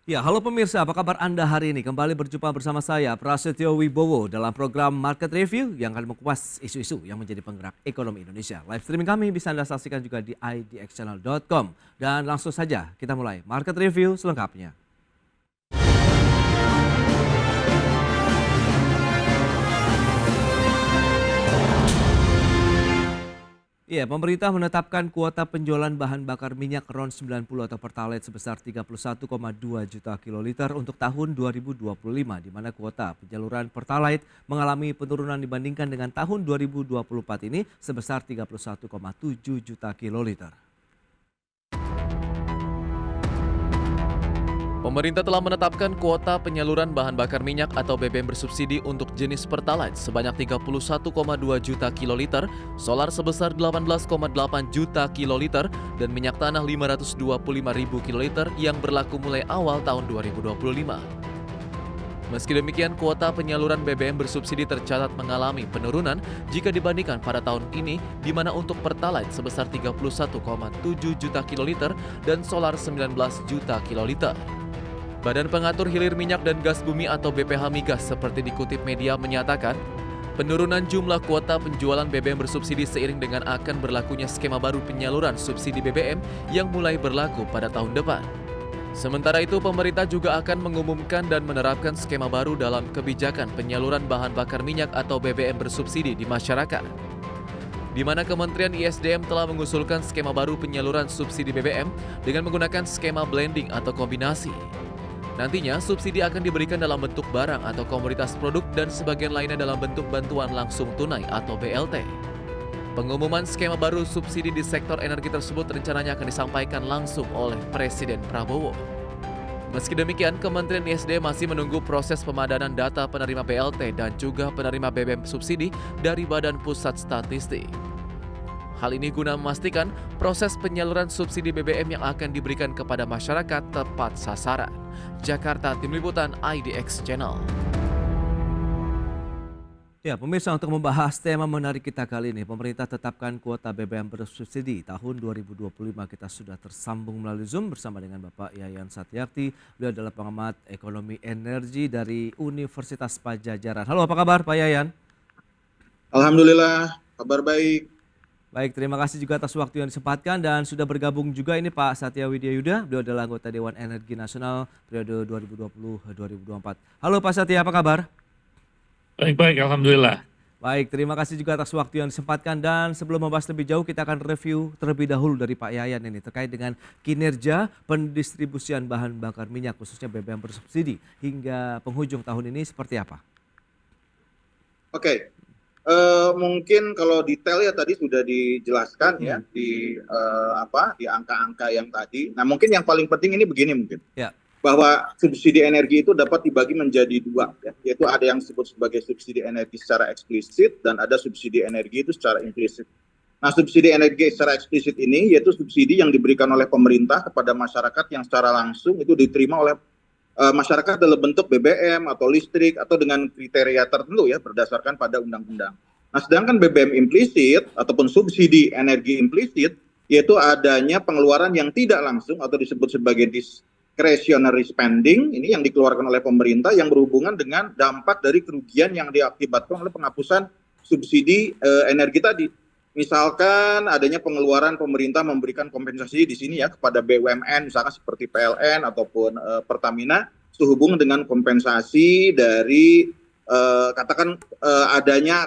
Ya, halo pemirsa, apa kabar Anda hari ini? Kembali berjumpa bersama saya, Prasetyo Wibowo, dalam program Market Review yang akan mengupas isu-isu yang menjadi penggerak ekonomi Indonesia. Live streaming kami bisa Anda saksikan juga di idxchannel.com. Dan langsung saja kita mulai Market Review selengkapnya. Iya, pemerintah menetapkan kuota penjualan bahan bakar minyak RON 90 atau Pertalite sebesar 31,2 juta kiloliter untuk tahun 2025, di mana kuota penyaluran Pertalite mengalami penurunan dibandingkan dengan tahun 2024 ini sebesar 31,7 juta kiloliter. Pemerintah telah menetapkan kuota penyaluran bahan bakar minyak atau BBM bersubsidi untuk jenis Pertalite sebanyak 31,2 juta kiloliter, solar sebesar 18,8 juta kiloliter, dan minyak tanah 525 ribu kiloliter yang berlaku mulai awal tahun 2025. Meski demikian, kuota penyaluran BBM bersubsidi tercatat mengalami penurunan jika dibandingkan pada tahun ini, di mana untuk Pertalite sebesar 31,7 juta kiloliter dan solar 19 juta kiloliter. Badan Pengatur Hilir Minyak dan Gas Bumi atau BPH Migas seperti dikutip media menyatakan, penurunan jumlah kuota penjualan BBM bersubsidi seiring dengan akan berlakunya skema baru penyaluran subsidi BBM yang mulai berlaku pada tahun depan. Sementara itu, pemerintah juga akan mengumumkan dan menerapkan skema baru dalam kebijakan penyaluran bahan bakar minyak atau BBM bersubsidi di masyarakat, di mana Kementerian ISDM telah mengusulkan skema baru penyaluran subsidi BBM dengan menggunakan skema blending atau kombinasi. Nantinya, subsidi akan diberikan dalam bentuk barang atau komoditas produk dan sebagian lainnya dalam bentuk bantuan langsung tunai atau BLT. Pengumuman skema baru subsidi di sektor energi tersebut rencananya akan disampaikan langsung oleh Presiden Prabowo. Meski demikian, Kementerian ISDM masih menunggu proses pemadanan data penerima BLT dan juga penerima BBM subsidi dari Badan Pusat Statistik. Hal ini guna memastikan proses penyaluran subsidi BBM yang akan diberikan kepada masyarakat tepat sasaran. Jakarta, Tim Liputan IDX Channel. Ya, pemirsa, untuk membahas tema menarik kita kali ini, pemerintah tetapkan kuota BBM bersubsidi tahun 2025. Kita sudah tersambung melalui Zoom bersama dengan Bapak Yayan Satyarti. Beliau adalah pengamat ekonomi energi dari Universitas Padjadjaran. Halo, apa kabar Pak Yayan? Alhamdulillah, kabar baik. Baik, terima kasih juga atas waktu yang disempatkan dan sudah bergabung juga ini Pak Satya Widyayuda. Beliau adalah anggota Dewan Energi Nasional periode 2020-2024. Halo Pak Satya, apa kabar? Baik, Alhamdulillah. Baik, terima kasih juga atas waktu yang disempatkan dan sebelum membahas lebih jauh kita akan review terlebih dahulu dari Pak Yayan ini terkait dengan kinerja pendistribusian bahan bakar minyak khususnya BBM bersubsidi hingga penghujung tahun ini seperti apa? Oke, mungkin kalau detail ya tadi sudah dijelaskan ya di angka-angka yang tadi. Nah, mungkin yang paling penting ini begini mungkin. Ya. Bahwa subsidi energi itu dapat dibagi menjadi dua, ya, yaitu ada yang disebut sebagai subsidi energi secara eksplisit dan ada subsidi energi itu secara implisit. Nah, subsidi energi secara eksplisit ini yaitu subsidi yang diberikan oleh pemerintah kepada masyarakat yang secara langsung itu diterima oleh masyarakat dalam bentuk BBM atau listrik atau dengan kriteria tertentu ya berdasarkan pada undang-undang. Nah, sedangkan BBM implisit ataupun subsidi energi implisit yaitu adanya pengeluaran yang tidak langsung atau disebut sebagai discretionary spending, ini yang dikeluarkan oleh pemerintah yang berhubungan dengan dampak dari kerugian yang diakibatkan oleh penghapusan subsidi energi tadi. Misalkan adanya pengeluaran pemerintah memberikan kompensasi di sini ya kepada BUMN misalkan seperti PLN ataupun Pertamina sehubungan dengan kompensasi dari katakan adanya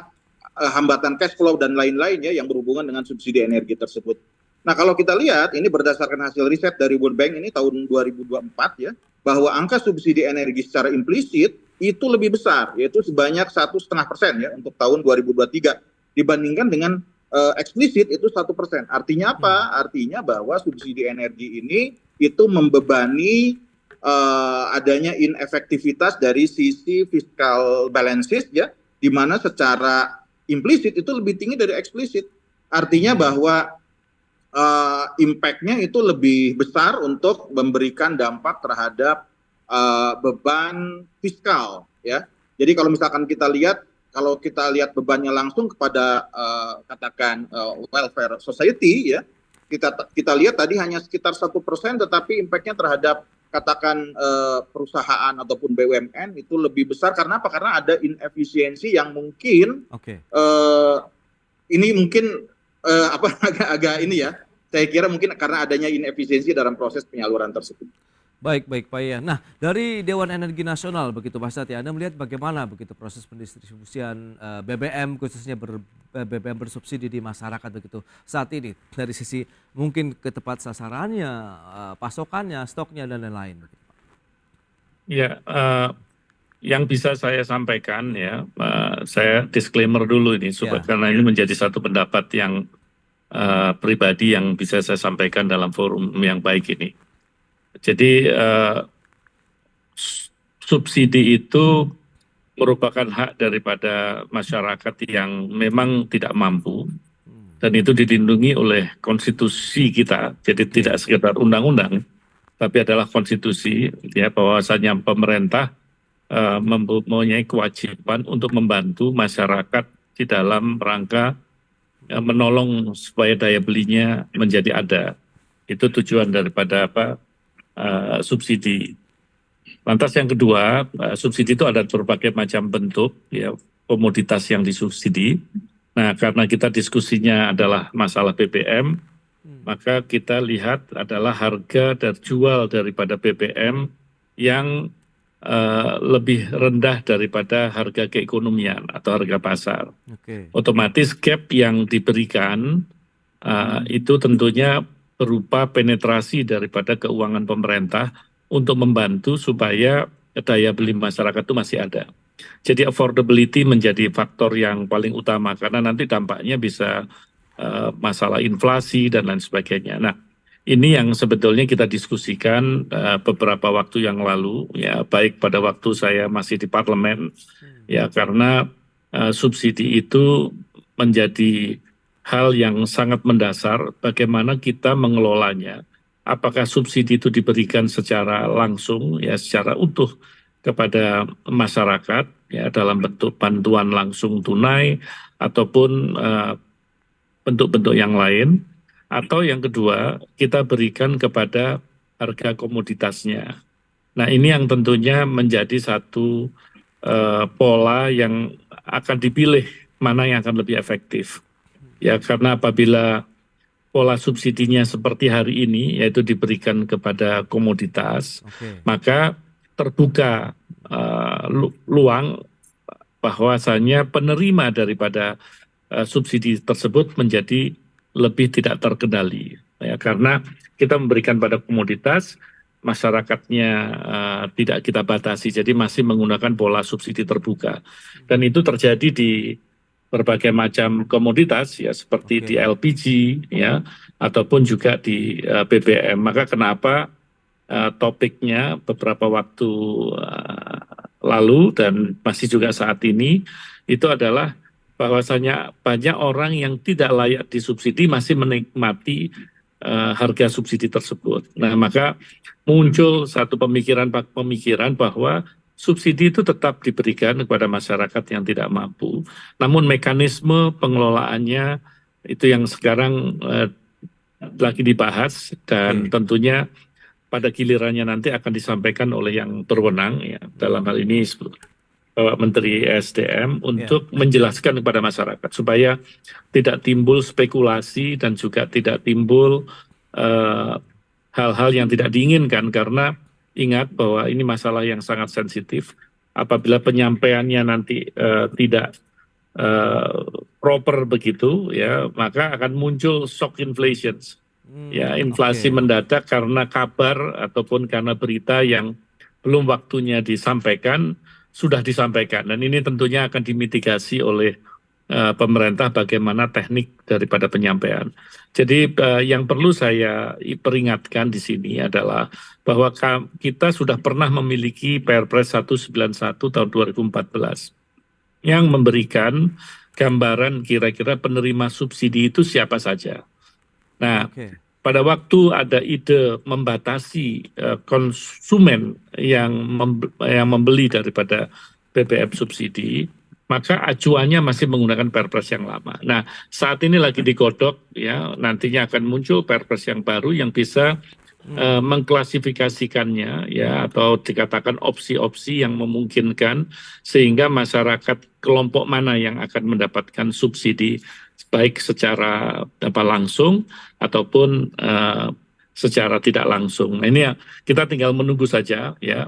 hambatan cash flow dan lain-lain ya yang berhubungan dengan subsidi energi tersebut. Nah, kalau kita lihat ini berdasarkan hasil riset dari World Bank ini tahun 2024 ya, bahwa angka subsidi energi secara implisit itu lebih besar, yaitu sebanyak 1,5% ya untuk tahun 2023 dibandingkan dengan eksplisit itu 1%. Artinya apa? Artinya bahwa subsidi energi ini itu membebani adanya inefektivitas dari sisi fiscal balances ya, di mana secara implisit itu lebih tinggi dari eksplisit. Artinya bahwa impact-nya itu lebih besar untuk memberikan dampak terhadap beban fiskal ya. Jadi kalau misalkan kita lihat bebannya langsung kepada katakan welfare society ya, kita lihat tadi hanya sekitar 1%, tetapi impact-nya terhadap katakan perusahaan ataupun BUMN itu lebih besar karena apa? Karena ada inefisiensi yang mungkin Oke. ini mungkin agak ini ya. Saya kira mungkin karena adanya inefisiensi dalam proses penyaluran tersebut. Baik, Pak Ian. Nah, dari Dewan Energi Nasional begitu Pak Satya, Anda melihat bagaimana begitu proses pendistribusian BBM khususnya BBM bersubsidi di masyarakat begitu saat ini dari sisi mungkin ke tepat sasarannya, pasokannya, stoknya dan lain-lain begitu Pak. Ya, yang bisa saya sampaikan ya, saya disclaimer dulu ini, Ya. karena ini menjadi satu pendapat yang pribadi yang bisa saya sampaikan dalam forum yang baik ini. Jadi subsidi itu merupakan hak daripada masyarakat yang memang tidak mampu, dan itu dilindungi oleh konstitusi kita. Jadi tidak sekedar undang-undang, tapi adalah konstitusi, ya, bahwasanya pemerintah mempunyai kewajiban untuk membantu masyarakat di dalam rangka menolong supaya daya belinya menjadi ada. Itu tujuan daripada subsidi. Lantas yang kedua, subsidi itu ada berbagai macam bentuk, ya, komoditas yang disubsidi. Nah, karena kita diskusinya adalah masalah BBM, maka kita lihat adalah harga terjual daripada BBM yang lebih rendah daripada harga keekonomian atau harga pasar. Oke. Otomatis gap yang diberikan itu tentunya berupa penetrasi daripada keuangan pemerintah untuk membantu supaya daya beli masyarakat itu masih ada. Jadi affordability menjadi faktor yang paling utama karena nanti dampaknya bisa masalah inflasi dan lain sebagainya. Nah, ini yang sebetulnya kita diskusikan beberapa waktu yang lalu, ya, baik pada waktu saya masih di parlemen, ya, karena subsidi itu menjadi hal yang sangat mendasar bagaimana kita mengelolanya. Apakah subsidi itu diberikan secara langsung, ya, secara utuh kepada masyarakat, ya, dalam bentuk bantuan langsung tunai ataupun bentuk-bentuk yang lain, atau yang kedua kita berikan kepada harga komoditasnya. Nah, ini yang tentunya menjadi satu pola yang akan dipilih mana yang akan lebih efektif. Ya, karena apabila pola subsidinya seperti hari ini, yaitu diberikan kepada komoditas, maka terbuka luang bahwasanya penerima daripada subsidi tersebut menjadi lebih tidak terkendali. Ya, karena kita memberikan pada komoditas, masyarakatnya tidak kita batasi, jadi masih menggunakan pola subsidi terbuka. Dan itu terjadi di berbagai macam komoditas, ya, seperti di LPG, ya, ataupun juga di BBM. Maka kenapa topiknya beberapa waktu lalu dan masih juga saat ini itu adalah bahwasanya banyak orang yang tidak layak disubsidi masih menikmati harga subsidi tersebut. Nah, maka muncul satu pemikiran bahwa subsidi itu tetap diberikan kepada masyarakat yang tidak mampu, namun mekanisme pengelolaannya itu yang sekarang lagi dibahas dan tentunya pada gilirannya nanti akan disampaikan oleh yang berwenang, ya, dalam hal ini Bapak Menteri SDM untuk menjelaskan kepada masyarakat supaya tidak timbul spekulasi dan juga tidak timbul hal-hal yang tidak diinginkan, karena ingat bahwa ini masalah yang sangat sensitif. Apabila penyampaiannya nanti tidak proper begitu, ya, maka akan muncul shock inflation, ya, inflasi mendadak karena kabar ataupun karena berita yang belum waktunya disampaikan sudah disampaikan, dan ini tentunya akan dimitigasi oleh pemerintah bagaimana teknik daripada penyampaian. Jadi yang perlu saya peringatkan di sini adalah bahwa kita sudah pernah memiliki Perpres 191 tahun 2014 yang memberikan gambaran kira-kira penerima subsidi itu siapa saja. Nah, pada waktu ada ide membatasi konsumen yang membeli daripada BBM subsidi, maka acuannya masih menggunakan Perpres yang lama. Nah, saat ini lagi digodok, ya, nantinya akan muncul Perpres yang baru yang bisa mengklasifikasikannya ya, atau dikatakan opsi-opsi yang memungkinkan sehingga masyarakat kelompok mana yang akan mendapatkan subsidi baik secara langsung ataupun secara tidak langsung. Nah, ini ya kita tinggal menunggu saja ya,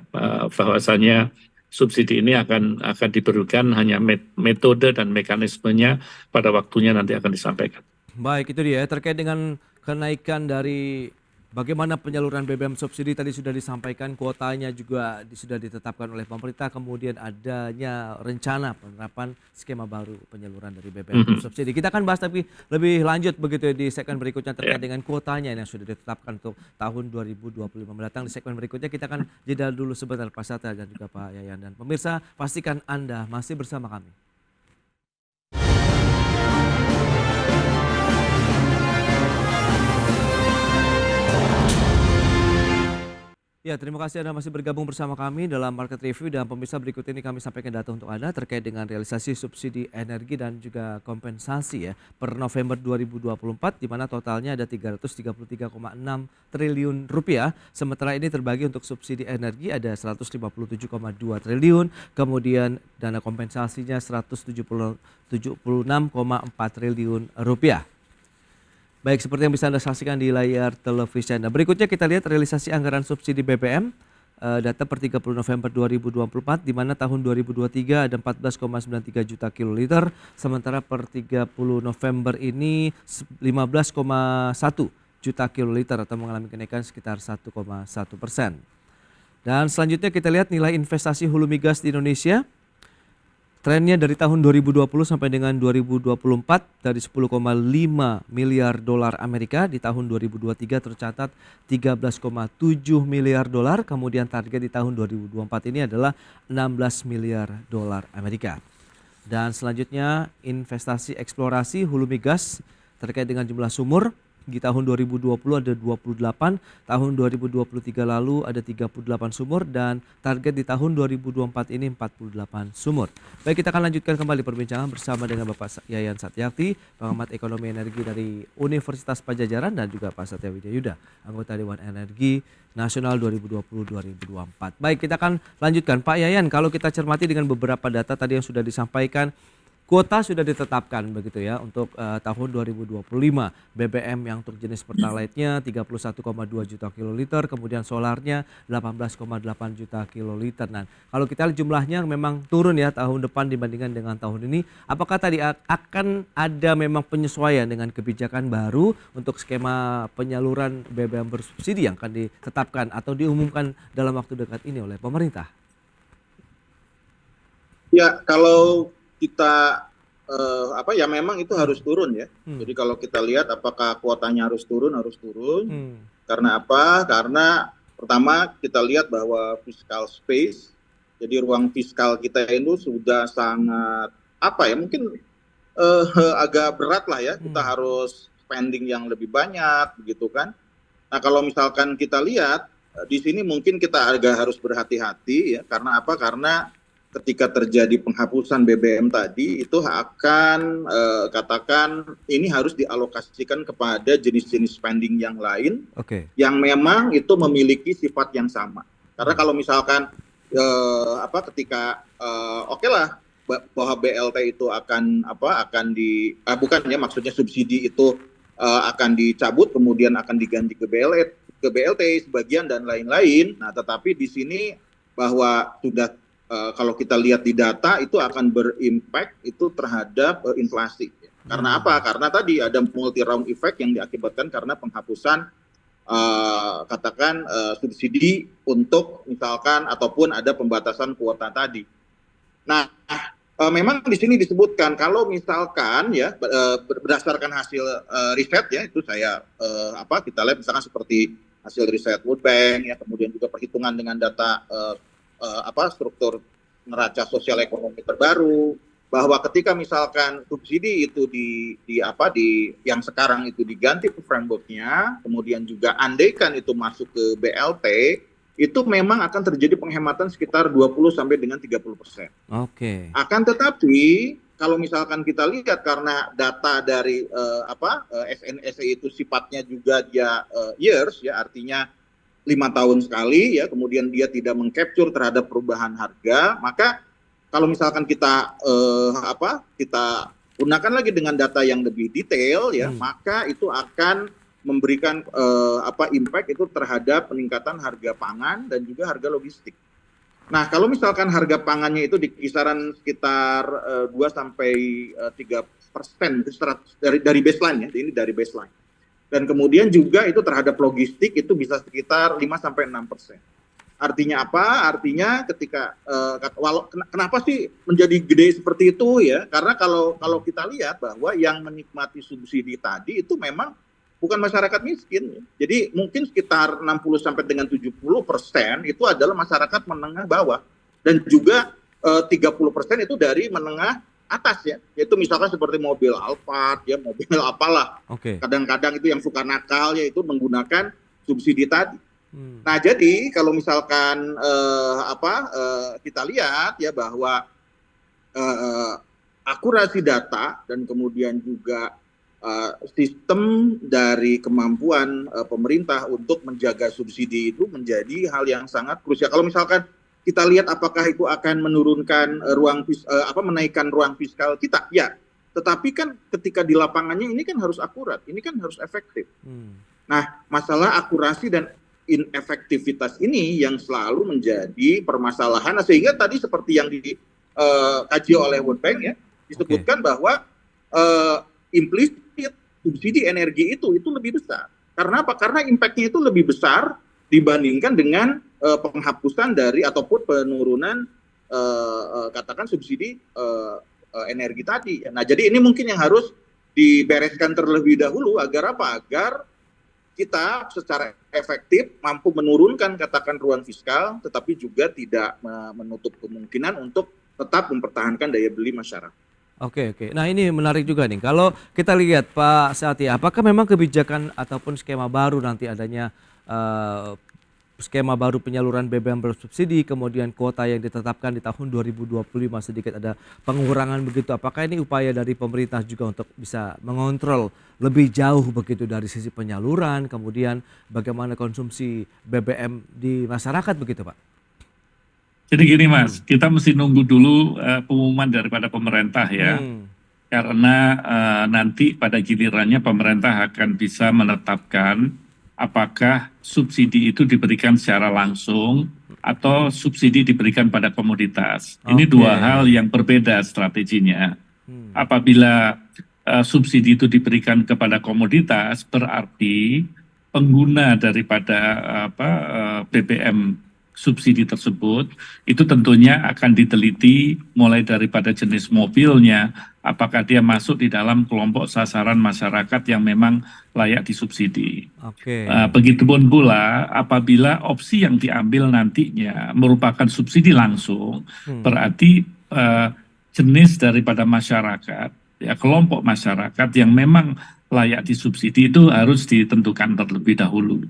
bahwasanya subsidi ini akan diberikan, hanya metode dan mekanismenya pada waktunya nanti akan disampaikan. Baik, itu dia terkait dengan kenaikan dari bagaimana penyaluran BBM subsidi tadi sudah disampaikan, kuotanya juga sudah ditetapkan oleh pemerintah, kemudian adanya rencana penerapan skema baru penyaluran dari BBM subsidi. Kita akan bahas tapi lebih lanjut begitu ya di segmen berikutnya terkait dengan kuotanya yang sudah ditetapkan untuk tahun 2025 mendatang. Di segmen berikutnya kita akan jeda dulu sebentar Pak Satya dan juga Pak Yayan, dan pemirsa pastikan Anda masih bersama kami. Ya, terima kasih Anda masih bergabung bersama kami dalam Market Review, dan pemirsa berikut ini kami sampaikan data untuk Anda terkait dengan realisasi subsidi energi dan juga kompensasi ya per November 2024, di mana totalnya ada 333,6 triliun rupiah. Sementara ini terbagi untuk subsidi energi ada 157,2 triliun, kemudian dana kompensasinya 176,4 triliun rupiah. Baik, seperti yang bisa Anda saksikan di layar televisi Anda. Berikutnya kita lihat realisasi anggaran subsidi BBM, data per 30 November 2024, di mana tahun 2023 ada 14,93 juta kiloliter, sementara per 30 November ini 15,1 juta kiloliter atau mengalami kenaikan sekitar 1,1%. Dan selanjutnya kita lihat nilai investasi hulu migas di Indonesia. Trennya dari tahun 2020 sampai dengan 2024 dari 10,5 miliar dolar Amerika, di tahun 2023 tercatat 13,7 miliar dolar, kemudian target di tahun 2024 ini adalah 16 miliar dolar Amerika. Dan selanjutnya investasi eksplorasi hulu migas terkait dengan jumlah sumur. Di tahun 2020 ada 28, tahun 2023 lalu ada 38 sumur, dan target di tahun 2024 ini 48 sumur. Baik, kita akan lanjutkan kembali perbincangan bersama dengan Bapak Yayan Satyakti, pengamat ekonomi energi dari Universitas Padjadjaran, dan juga Pak Satya Widyayuda, anggota Dewan Energi Nasional 2020-2024. Baik, kita akan lanjutkan. Pak Yayan, kalau kita cermati dengan beberapa data tadi yang sudah disampaikan, kuota sudah ditetapkan begitu ya untuk tahun 2025. BBM yang untuk jenis Pertalite-nya 31,2 juta kiloliter, kemudian solarnya 18,8 juta kiloliter. Nah, kalau kita lihat jumlahnya memang turun ya tahun depan dibandingkan dengan tahun ini. Apakah tadi akan ada memang penyesuaian dengan kebijakan baru untuk skema penyaluran BBM bersubsidi yang akan ditetapkan atau diumumkan dalam waktu dekat ini oleh pemerintah? Ya, kalau kita ya memang itu harus turun ya. Jadi kalau kita lihat apakah kuotanya harus turun. Karena apa? Karena pertama kita lihat bahwa fiscal space, jadi ruang fiskal kita itu sudah sangat mungkin agak berat lah ya. Kita harus spending yang lebih banyak begitu kan. Nah, kalau misalkan kita lihat di sini mungkin kita agak harus berhati-hati ya. Karena apa? Karena ketika terjadi penghapusan BBM tadi itu akan katakan ini harus dialokasikan kepada jenis-jenis spending yang lain, yang memang itu memiliki sifat yang sama. Karena kalau misalkan ketika bahwa BLT itu maksudnya subsidi itu akan dicabut kemudian akan diganti ke BLT sebagian dan lain-lain. Nah, tetapi di sini bahwa sudah kalau kita lihat di data itu akan berimpact itu terhadap inflasi. Karena apa? Karena tadi ada multi round effect yang diakibatkan karena penghapusan subsidi untuk misalkan ataupun ada pembatasan kuota tadi. Nah, memang di sini disebutkan kalau misalkan ya berdasarkan hasil riset ya itu saya kita lihat misalkan seperti hasil riset World Bank ya, kemudian juga perhitungan dengan data struktur neraca sosial ekonomi terbaru, bahwa ketika misalkan subsidi itu yang sekarang itu diganti ke frameworknya, kemudian juga andaikan itu masuk ke BLT, itu memang akan terjadi penghematan sekitar 20 sampai dengan 30%. Akan tetapi kalau misalkan kita lihat karena data dari SNSE itu sifatnya juga dia years ya, artinya 5 tahun sekali ya, kemudian dia tidak mengcapture terhadap perubahan harga, maka kalau misalkan kita kita gunakan lagi dengan data yang lebih detail ya, maka itu akan memberikan impact itu terhadap peningkatan harga pangan dan juga harga logistik. Nah, kalau misalkan harga pangannya itu di kisaran sekitar 2 sampai 3% dari baseline ya, ini dari baseline. Dan kemudian juga itu terhadap logistik itu bisa sekitar 5 sampai 6%. Artinya apa? Artinya ketika kenapa sih menjadi gede seperti itu ya? Karena kalau kita lihat bahwa yang menikmati subsidi tadi itu memang bukan masyarakat miskin. Jadi mungkin sekitar 60 sampai dengan 70% itu adalah masyarakat menengah bawah, dan juga 30% itu dari menengah atas ya, yaitu misalkan seperti mobil Alphard ya, mobil apalah. Kadang-kadang itu yang suka nakal yaitu menggunakan subsidi tadi. Nah, jadi kalau misalkan kita lihat ya bahwa akurasi data dan kemudian juga sistem dari kemampuan pemerintah untuk menjaga subsidi itu menjadi hal yang sangat krusial. Kalau misalkan kita lihat apakah itu akan menurunkan menaikkan ruang fiskal kita, ya. Tetapi kan ketika di lapangannya ini kan harus akurat, ini kan harus efektif. Nah, masalah akurasi dan inefektivitas ini yang selalu menjadi permasalahan. Nah, sehingga tadi seperti yang dikaji oleh World Bank ya, disebutkan bahwa implisit subsidi energi itu lebih besar. Karena apa? Karena impact-nya itu lebih besar dibandingkan dengan penghapusan dari ataupun penurunan katakan subsidi energi tadi. Nah, jadi ini mungkin yang harus dibereskan terlebih dahulu agar apa? Agar kita secara efektif mampu menurunkan katakan ruang fiskal, tetapi juga tidak menutup kemungkinan untuk tetap mempertahankan daya beli masyarakat. Oke. Nah, ini menarik juga nih. Kalau kita lihat Pak Satya, apakah memang kebijakan ataupun skema baru nanti adanya skema baru penyaluran BBM bersubsidi, kemudian kuota yang ditetapkan di tahun 2025 sedikit ada pengurangan begitu. Apakah ini upaya dari pemerintah juga untuk bisa mengontrol lebih jauh begitu dari sisi penyaluran, kemudian bagaimana konsumsi BBM di masyarakat begitu, Pak? Jadi gini Mas, kita mesti nunggu dulu pengumuman daripada pemerintah ya. Karena nanti pada gilirannya pemerintah akan bisa menetapkan apakah subsidi itu diberikan secara langsung atau subsidi diberikan pada komoditas. Ini dua hal yang berbeda strateginya. Apabila subsidi itu diberikan kepada komoditas, berarti pengguna daripada BBM subsidi tersebut itu tentunya akan diteliti mulai daripada jenis mobilnya, apakah dia masuk di dalam kelompok sasaran masyarakat yang memang layak disubsidi. Begitupun pula apabila opsi yang diambil nantinya merupakan subsidi langsung, berarti jenis daripada masyarakat, ya kelompok masyarakat yang memang layak disubsidi itu harus ditentukan terlebih dahulu.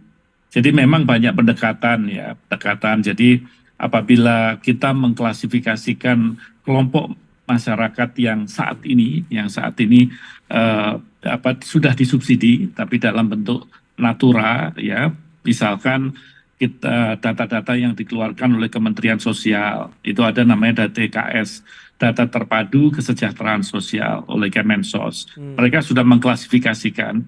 Jadi memang banyak pendekatan. Jadi apabila kita mengklasifikasikan kelompok masyarakat yang saat ini sudah disubsidi tapi dalam bentuk natura ya, misalkan kita data-data yang dikeluarkan oleh Kementerian Sosial itu ada namanya DTKS, data terpadu kesejahteraan sosial oleh Kemensos. Mereka sudah mengklasifikasikan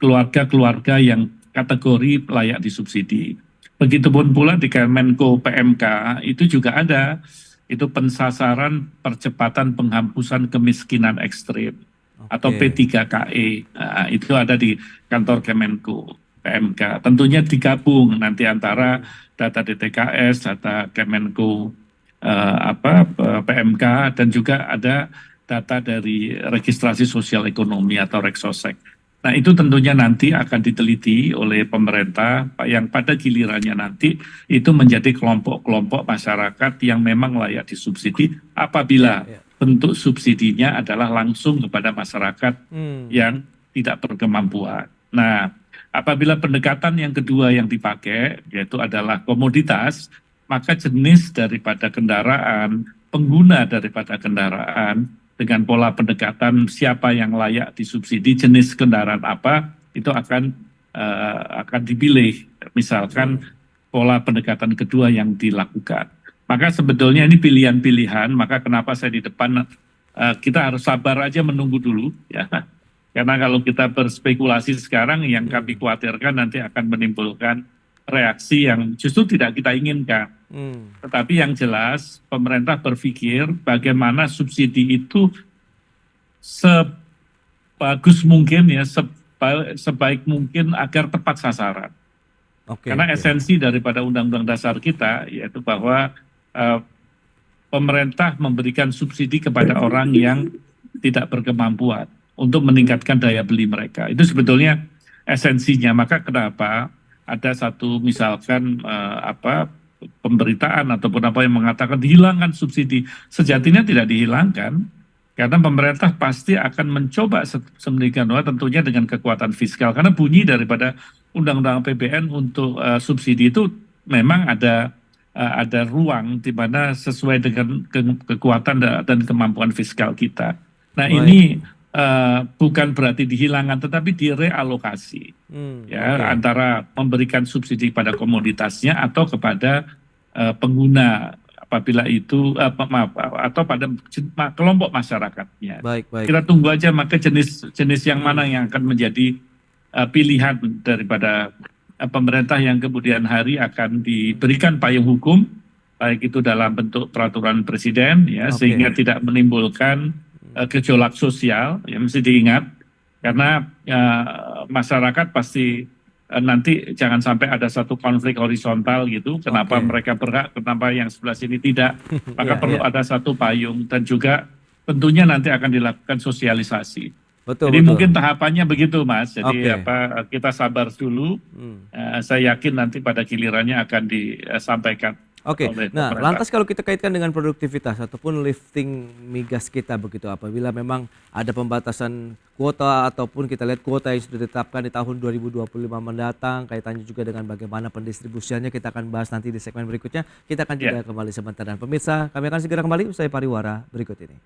keluarga-keluarga yang kategori layak disubsidi. Begitupun pula di Kemenko PMK itu juga ada itu pensasaran percepatan penghapusan kemiskinan ekstrim atau P3KE. Nah, itu ada di kantor Kemenko PMK. Tentunya digabung nanti antara data DTKS, data Kemenko PMK dan juga ada data dari registrasi sosial ekonomi atau Reksosek. Nah, itu tentunya nanti akan diteliti oleh pemerintah yang pada gilirannya nanti itu menjadi kelompok-kelompok masyarakat yang memang layak disubsidi apabila bentuk subsidinya adalah langsung kepada masyarakat yang tidak berkemampuan. Nah, apabila pendekatan yang kedua yang dipakai yaitu adalah komoditas, maka jenis daripada kendaraan, pengguna daripada kendaraan, dengan pola pendekatan siapa yang layak disubsidi, jenis kendaraan apa, itu akan akan dipilih, misalkan pola pendekatan kedua yang dilakukan. Maka sebetulnya ini pilihan-pilihan, maka kenapa saya di depan kita harus sabar aja menunggu dulu ya. Karena kalau kita berspekulasi sekarang yang kami khawatirkan nanti akan menimbulkan reaksi yang justru tidak kita inginkan. Tetapi yang jelas pemerintah berpikir bagaimana subsidi itu sebagus mungkin ya, sebaik mungkin agar tepat sasaran. Karena esensi daripada Undang-Undang Dasar kita yaitu bahwa pemerintah memberikan subsidi kepada orang yang tidak berkemampuan untuk meningkatkan daya beli mereka. Itu sebetulnya esensinya. Maka kenapa ada satu misalkan pemberitaan ataupun apa yang mengatakan dihilangkan subsidi. Sejatinya tidak dihilangkan karena pemerintah pasti akan mencoba sedemikian rupa tentunya dengan kekuatan fiskal. Karena bunyi daripada Undang-Undang APBN untuk subsidi itu memang ada ruang di mana sesuai dengan kekuatan dan kemampuan fiskal kita. Nah ini bukan berarti dihilangkan tetapi direalokasi antara memberikan subsidi pada komoditasnya atau kepada pengguna apabila itu atau pada kelompok masyarakatnya. Kita tunggu aja maka jenis yang mana yang akan menjadi pilihan daripada pemerintah yang kemudian hari akan diberikan payung hukum baik itu dalam bentuk peraturan presiden ya sehingga tidak menimbulkan gejolak sosial yang mesti diingat karena masyarakat pasti nanti jangan sampai ada satu konflik horizontal gitu kenapa mereka berhak kenapa yang sebelah sini tidak maka perlu ada satu payung dan juga tentunya nanti akan dilakukan sosialisasi. Jadi mungkin tahapannya begitu Mas jadi kita sabar dulu saya yakin nanti pada gilirannya akan disampaikan. Nah lantas kalau kita kaitkan dengan produktivitas ataupun lifting migas kita begitu apabila memang ada pembatasan kuota ataupun kita lihat kuota yang sudah ditetapkan di tahun 2025 mendatang kaitannya juga dengan bagaimana pendistribusiannya kita akan bahas nanti di segmen berikutnya kita akan juga kembali sebentar dan pemirsa kami akan segera kembali usai pariwara berikut ini.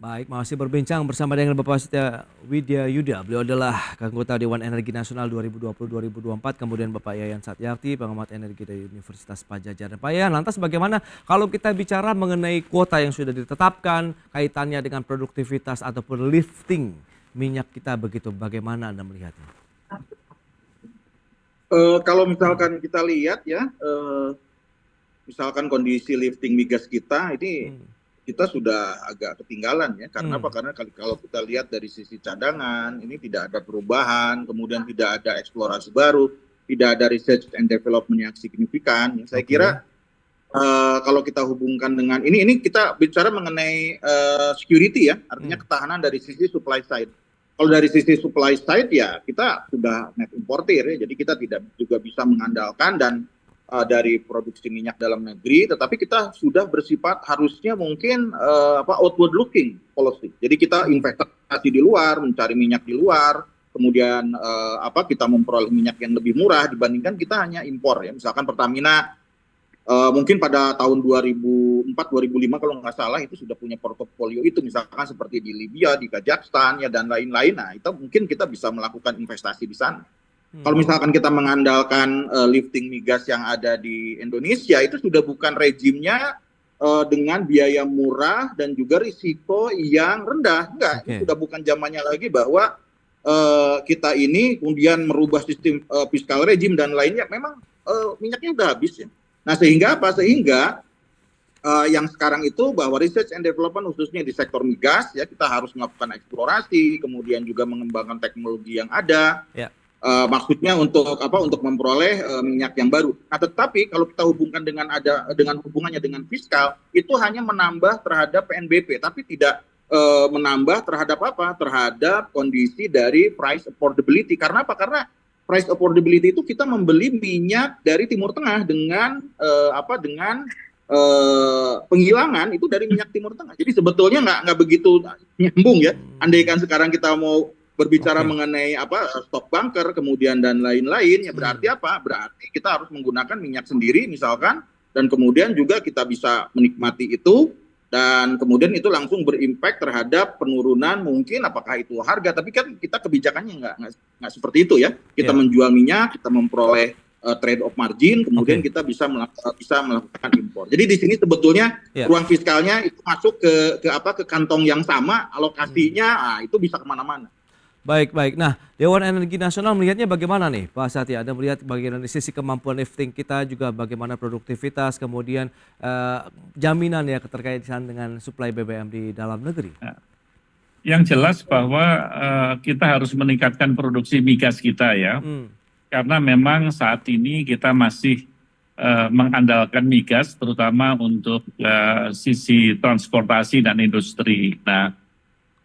Baik, masih berbincang bersama dengan Bapak Setia Widya Yuda. Beliau adalah anggota Dewan Energi Nasional 2020-2024, kemudian Bapak Yayan Satyarti, pengamat energi dari Universitas Padjadjaran. Pak Yayan, lantas bagaimana kalau kita bicara mengenai kuota yang sudah ditetapkan, kaitannya dengan produktivitas ataupun lifting minyak kita begitu, bagaimana Anda melihatnya? Kalau misalkan kita lihat ya, misalkan kondisi lifting migas kita ini kita sudah agak ketinggalan ya karena apa? Karena kalau kita lihat dari sisi cadangan ini tidak ada perubahan, kemudian tidak ada eksplorasi baru, tidak ada research and development yang signifikan. Saya kira kalau kita hubungkan dengan ini kita bicara mengenai security ya, artinya ketahanan dari sisi supply side. Kalau dari sisi supply side ya kita sudah net importer ya, jadi kita tidak juga bisa mengandalkan dan dari produksi minyak dalam negeri, tetapi kita sudah bersifat harusnya mungkin outward looking policy. Jadi kita investasi di luar, mencari minyak di luar, kemudian kita memperoleh minyak yang lebih murah dibandingkan kita hanya impor ya. Misalkan Pertamina mungkin pada tahun 2004-2005 kalau nggak salah itu sudah punya portofolio itu misalkan seperti di Libya, di Kazakhstan ya dan lain-lain. Nah itu mungkin kita bisa melakukan investasi di sana. Kalau misalkan kita mengandalkan lifting migas yang ada di Indonesia itu sudah bukan rejimnya dengan biaya murah dan juga risiko yang rendah. Enggak, itu sudah bukan zamannya lagi bahwa kita ini kemudian merubah sistem fiskal rejim dan lainnya. Memang minyaknya udah habis ya. Nah sehingga apa? Sehingga yang sekarang itu bahwa research and development khususnya di sektor migas ya kita harus melakukan eksplorasi, kemudian juga mengembangkan teknologi yang ada. Maksudnya untuk memperoleh minyak yang baru. Nah, tetapi kalau kita hubungkan dengan hubungannya dengan fiskal itu hanya menambah terhadap PNBP, tapi tidak menambah terhadap terhadap kondisi dari price affordability. Karena apa? Karena price affordability itu kita membeli minyak dari Timur Tengah dengan penghilangan itu dari minyak Timur Tengah. Jadi sebetulnya nggak begitu nyambung ya. Andaikan sekarang kita mau berbicara mengenai stok bunker kemudian dan lain-lain ya berarti apa? Berarti kita harus menggunakan minyak sendiri misalkan dan kemudian juga kita bisa menikmati itu dan kemudian itu langsung berimpact terhadap penurunan mungkin apakah itu harga, tapi kan kita kebijakannya nggak seperti itu ya. Kita menjual minyak, kita memperoleh trade off margin, kemudian kita bisa melakukan impor. Jadi di sini sebetulnya ruang fiskalnya itu masuk ke kantong yang sama, alokasinya itu bisa kemana-mana. Baik. Nah, Dewan Energi Nasional melihatnya bagaimana nih, Pak Satya? Anda melihat bagian dari sisi kemampuan lifting kita, juga bagaimana produktivitas, kemudian jaminan ya keterkaitan dengan suplai BBM di dalam negeri. Yang jelas bahwa kita harus meningkatkan produksi migas kita ya, karena memang saat ini kita masih mengandalkan migas, terutama untuk sisi transportasi dan industri. Nah,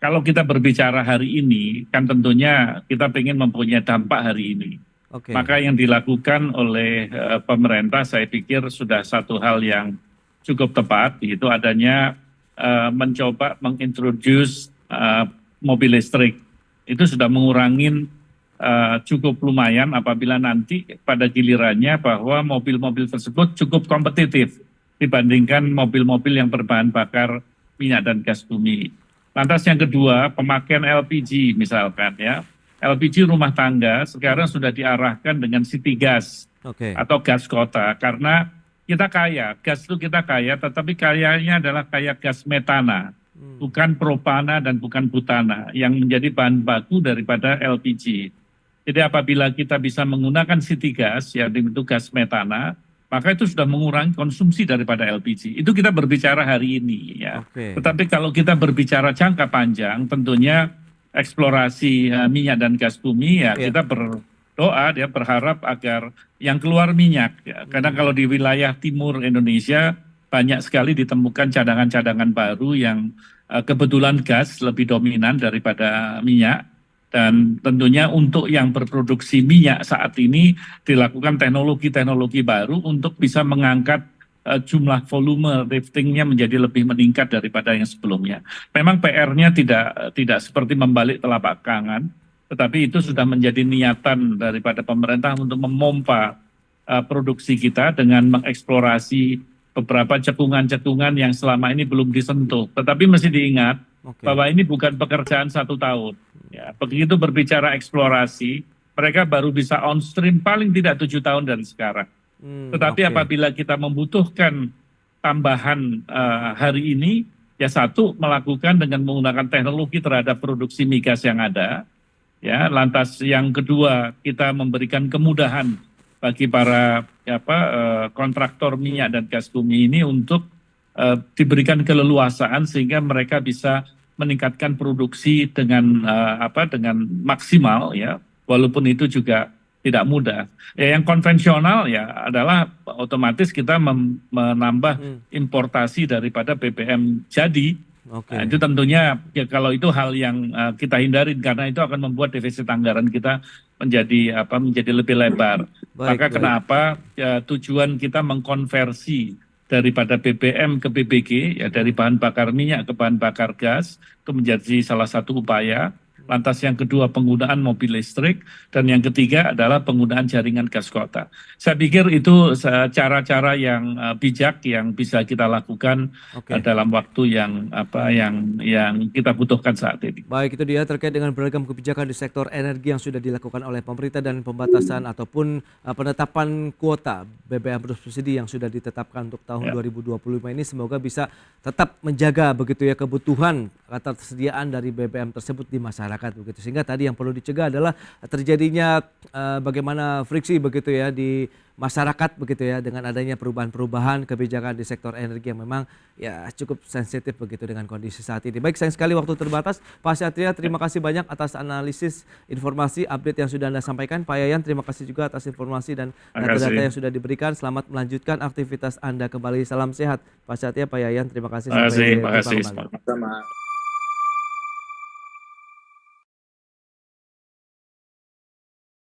kalau kita berbicara hari ini, kan tentunya kita ingin mempunyai dampak hari ini. Maka yang dilakukan oleh pemerintah saya pikir sudah satu hal yang cukup tepat, yaitu adanya mencoba mengintroduce mobil listrik. Itu sudah mengurangi cukup lumayan apabila nanti pada gilirannya bahwa mobil-mobil tersebut cukup kompetitif dibandingkan mobil-mobil yang berbahan bakar minyak dan gas bumi. Lantas yang kedua, pemakaian LPG misalkan ya. LPG rumah tangga sekarang sudah diarahkan dengan city gas atau gas kota. Karena kita kaya, gas itu kita kaya, tetapi kayanya adalah kayak gas metana. Bukan propana dan bukan butana yang menjadi bahan baku daripada LPG. Jadi apabila kita bisa menggunakan city gas, yaitu gas metana, maka itu sudah mengurangi konsumsi daripada LPG. Itu kita berbicara hari ini ya. Tetapi kalau kita berbicara jangka panjang, tentunya eksplorasi minyak dan gas bumi ya kita berdoa ya, berharap agar yang keluar minyak ya. Karena kalau di wilayah timur Indonesia banyak sekali ditemukan cadangan-cadangan baru yang kebetulan gas lebih dominan daripada minyak. Dan tentunya untuk yang berproduksi minyak saat ini dilakukan teknologi-teknologi baru untuk bisa mengangkat jumlah volume liftingnya menjadi lebih meningkat daripada yang sebelumnya. Memang PR-nya tidak seperti membalik telapak tangan, tetapi itu sudah menjadi niatan daripada pemerintah untuk memompa produksi kita dengan mengeksplorasi beberapa cekungan-cekungan yang selama ini belum disentuh. Tetapi mesti diingat bahwa ini bukan pekerjaan 1 tahun. Ya, begitu berbicara eksplorasi, mereka baru bisa on stream paling tidak 7 tahun dari sekarang. Tetapi apabila kita membutuhkan tambahan hari ini, ya satu melakukan dengan menggunakan teknologi terhadap produksi migas yang ada. Ya, lantas yang kedua kita memberikan kemudahan bagi para kontraktor minyak dan gas bumi ini untuk diberikan keleluasaan sehingga mereka bisa meningkatkan produksi dengan dengan maksimal ya, walaupun itu juga tidak mudah. Ya, yang konvensional ya adalah otomatis kita menambah importasi daripada BBM jadi. Nah, itu tentunya ya kalau itu hal yang kita hindari karena itu akan membuat defisit anggaran kita menjadi lebih lebar. Maka kenapa ya, tujuan kita mengkonversi daripada BBM ke BBG, ya dari bahan bakar minyak ke bahan bakar gas, itu menjadi salah satu upaya. Lantas yang kedua penggunaan mobil listrik, dan yang ketiga adalah penggunaan jaringan gas kota. Saya pikir itu cara-cara yang bijak yang bisa kita lakukan dalam waktu yang kita butuhkan saat ini. Baik, itu dia terkait dengan beragam kebijakan di sektor energi yang sudah dilakukan oleh pemerintah dan pembatasan ataupun penetapan kuota BBM bersubsidi yang sudah ditetapkan untuk tahun 2025 ini semoga bisa tetap menjaga begitu ya kebutuhan ketersediaan dari BBM tersebut di masyarakat begitu, sehingga tadi yang perlu dicegah adalah terjadinya bagaimana friksi begitu ya di masyarakat begitu ya dengan adanya perubahan-perubahan kebijakan di sektor energi yang memang ya cukup sensitif begitu dengan kondisi saat ini. Baik, sayang sekali waktu terbatas. Pak Satya, terima kasih banyak atas analisis informasi update yang sudah Anda sampaikan. Pak Yayan, terima kasih juga atas informasi dan data-data yang sudah diberikan. Selamat melanjutkan aktivitas Anda kembali. Salam sehat Pak Satya, Pak Yayan, terima kasih. Terima kasih. Sama.